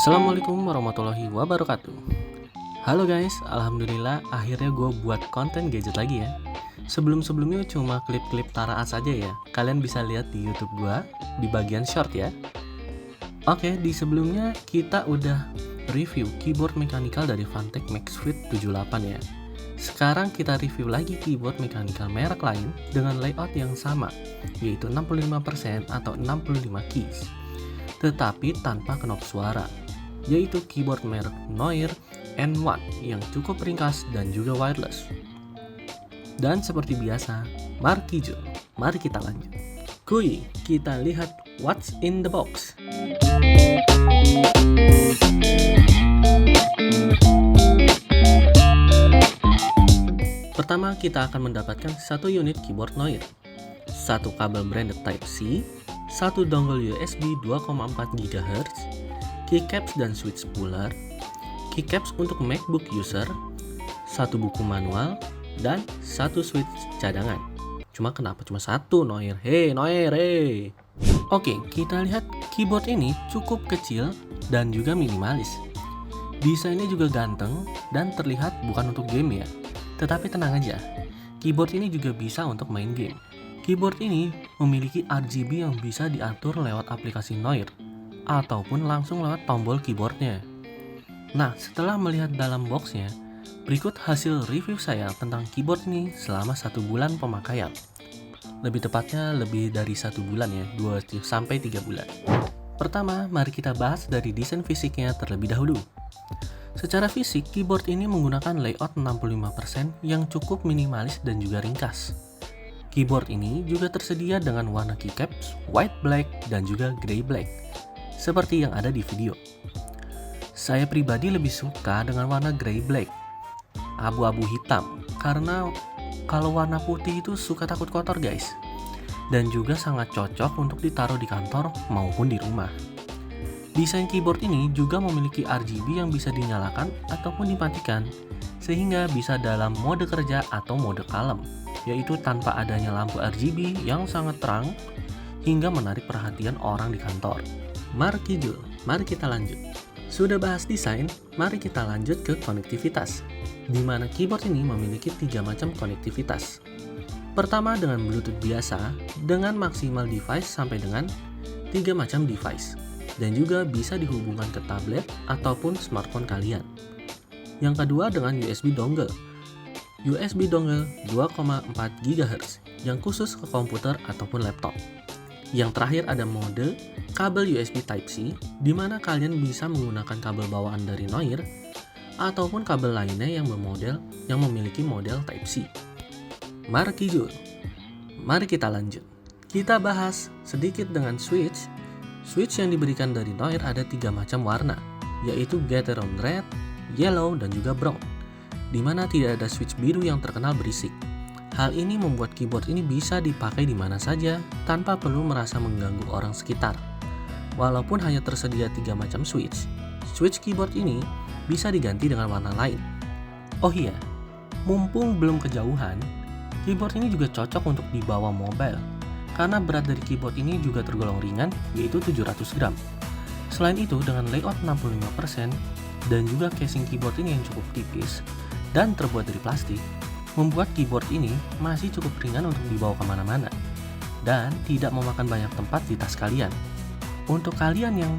Assalamualaikum warahmatullahi wabarakatuh. Halo guys, alhamdulillah akhirnya gue buat konten gadget lagi ya. Sebelumnya cuma klip-klip taraan saja ya. Kalian bisa lihat di YouTube gue di bagian short ya. Oke, di sebelumnya kita udah review keyboard mechanical dari Fantech MaxSuite 78 ya. Sekarang kita review lagi keyboard mechanical merek lain dengan layout yang sama, yaitu 65% atau 65 keys, tetapi tanpa knop suara, yaitu keyboard merek Noir N1 yang cukup ringkas dan juga wireless. Dan seperti biasa, mari kita lanjut. Kuy, kita lihat what's in the box. Pertama, kita akan mendapatkan satu unit keyboard Noir, satu kabel branded Type-C, satu dongle USB 2,4 GHz, keycaps dan switch puller, keycaps untuk MacBook user, satu buku manual, dan satu switch cadangan. Kenapa cuma satu, Noir? Noir, Oke, kita lihat keyboard ini cukup kecil dan juga minimalis. Desainnya juga ganteng dan terlihat bukan untuk game ya. Tetapi tenang aja, keyboard ini juga bisa untuk main game. Keyboard ini memiliki RGB yang bisa diatur lewat aplikasi Noir ataupun langsung lewat tombol keyboardnya. Nah, setelah melihat dalam boxnya, berikut hasil review saya tentang keyboard ini selama 1 bulan pemakaian. Lebih tepatnya lebih dari 1 bulan ya, 2-3 bulan. Pertama, mari kita bahas dari desain fisiknya terlebih dahulu. Secara fisik, keyboard ini menggunakan layout 65% yang cukup minimalis dan juga ringkas. Keyboard ini juga tersedia dengan warna keycaps white black dan juga grey black, seperti yang ada di video. Saya pribadi lebih suka dengan warna grey black, abu-abu hitam, karena kalau warna putih itu suka takut kotor guys. Dan juga sangat cocok untuk ditaruh di kantor maupun di rumah. Desain keyboard ini juga memiliki RGB yang bisa dinyalakan ataupun dimatikan, sehingga bisa dalam mode kerja atau mode kalem, yaitu tanpa adanya lampu RGB yang sangat terang hingga menarik perhatian orang di kantor. Mari kita lanjut. Sudah bahas desain, mari kita lanjut ke konektivitas, di mana keyboard ini memiliki 3 macam konektivitas. Pertama dengan Bluetooth biasa dengan maksimal device sampai dengan 3 macam device, dan juga bisa dihubungkan ke tablet ataupun smartphone kalian. Yang kedua dengan USB dongle 2,4 GHz yang khusus ke komputer ataupun laptop. Yang terakhir ada mode kabel USB Type-C, di mana kalian bisa menggunakan kabel bawaan dari Noir ataupun kabel lainnya yang memiliki model Type-C. Mari kita lanjut. Kita bahas sedikit dengan switch. Switch yang diberikan dari Noir ada 3 macam warna, yaitu Gateron Red, Yellow, dan juga Brown, di mana tidak ada switch biru yang terkenal berisik. Hal ini membuat keyboard ini bisa dipakai di mana saja tanpa perlu merasa mengganggu orang sekitar. Walaupun hanya tersedia 3 macam switch keyboard ini bisa diganti dengan warna lain. Oh iya, mumpung belum kejauhan, keyboard ini juga cocok untuk dibawa mobile, karena berat dari keyboard ini juga tergolong ringan, yaitu 700 gram. Selain itu, dengan layout 65% dan juga casing keyboard ini yang cukup tipis dan terbuat dari plastik, membuat keyboard ini masih cukup ringan untuk dibawa kemana-mana dan tidak memakan banyak tempat di tas kalian. Untuk kalian yang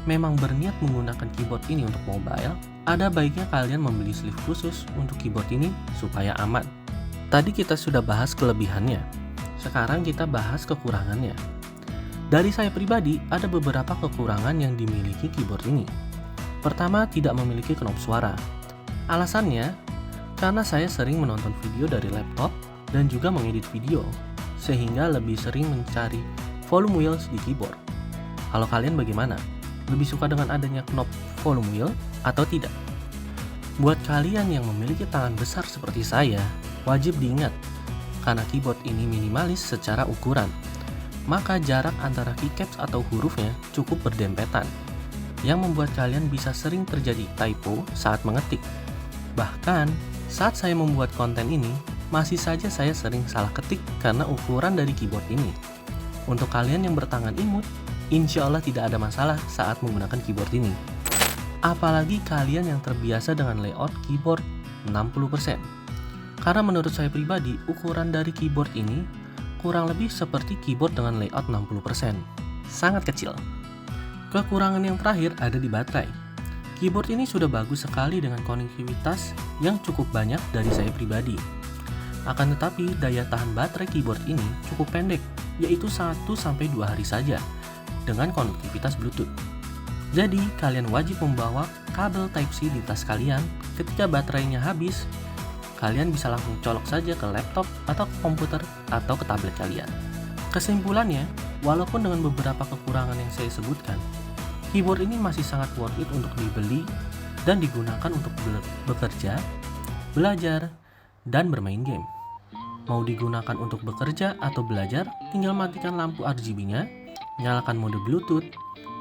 memang berniat menggunakan keyboard ini untuk mobile, ada baiknya kalian membeli sleeve khusus untuk keyboard ini supaya aman. Tadi kita sudah bahas kelebihannya. Sekarang kita bahas kekurangannya. Dari saya pribadi, ada beberapa kekurangan yang dimiliki keyboard ini. Pertama, tidak memiliki knop suara. Alasannya, karena saya sering menonton video dari laptop dan juga mengedit video, sehingga lebih sering mencari volume wheels di keyboard. Kalau kalian bagaimana? Lebih suka dengan adanya knop volume wheel atau tidak? Buat kalian yang memiliki tangan besar seperti saya, wajib diingat, karena keyboard ini minimalis secara ukuran, maka jarak antara keycaps atau hurufnya cukup berdempetan, yang membuat kalian bisa sering terjadi typo saat mengetik. Bahkan, saat saya membuat konten ini, masih saja saya sering salah ketik karena ukuran dari keyboard ini. Untuk kalian yang bertangan imut, insya Allah tidak ada masalah saat menggunakan keyboard ini. Apalagi kalian yang terbiasa dengan layout keyboard 60%. Karena menurut saya pribadi, ukuran dari keyboard ini kurang lebih seperti keyboard dengan layout 60%. Sangat kecil. Kekurangan yang terakhir ada di baterai. Keyboard ini sudah bagus sekali dengan konektivitas yang cukup banyak dari saya pribadi. Akan tetapi, daya tahan baterai keyboard ini cukup pendek, yaitu 1-2 hari saja, dengan konektivitas Bluetooth. Jadi, kalian wajib membawa kabel Type-C di tas kalian. Ketika baterainya habis, kalian bisa langsung colok saja ke laptop atau ke komputer atau ke tablet kalian. Kesimpulannya, walaupun dengan beberapa kekurangan yang saya sebutkan, keyboard ini masih sangat worth it untuk dibeli dan digunakan untuk bekerja, belajar, dan bermain game. Mau digunakan untuk bekerja atau belajar, tinggal matikan lampu RGB-nya, nyalakan mode Bluetooth,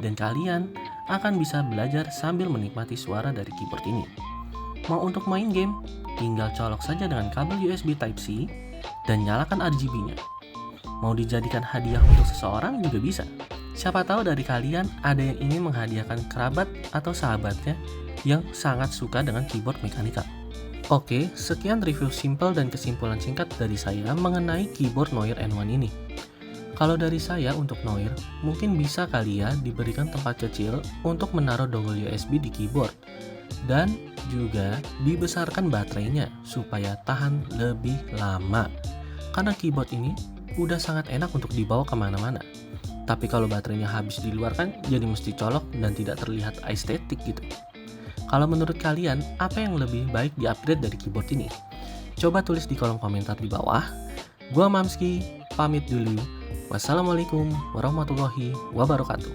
dan kalian akan bisa belajar sambil menikmati suara dari keyboard ini. Mau untuk main game, tinggal colok saja dengan kabel USB Type-C dan nyalakan RGB-nya. Mau dijadikan hadiah untuk seseorang juga bisa. Siapa tahu dari kalian ada yang ingin menghadiahkan kerabat atau sahabatnya yang sangat suka dengan keyboard mekanikal. Oke, sekian review simple dan kesimpulan singkat dari saya mengenai keyboard Noir N1 ini. Kalau dari saya untuk Noir, mungkin bisa kali ya diberikan tempat kecil untuk menaruh dongle USB di keyboard. Dan juga dibesarkan baterainya supaya tahan lebih lama. Karena keyboard ini udah sangat enak untuk dibawa kemana-mana. Tapi kalau baterainya habis di luar kan jadi mesti colok dan tidak terlihat estetik gitu. Kalau menurut kalian, apa yang lebih baik di-upgrade dari keyboard ini? Coba tulis di kolom komentar di bawah. Gua Mamski, pamit dulu. Wassalamualaikum warahmatullahi wabarakatuh.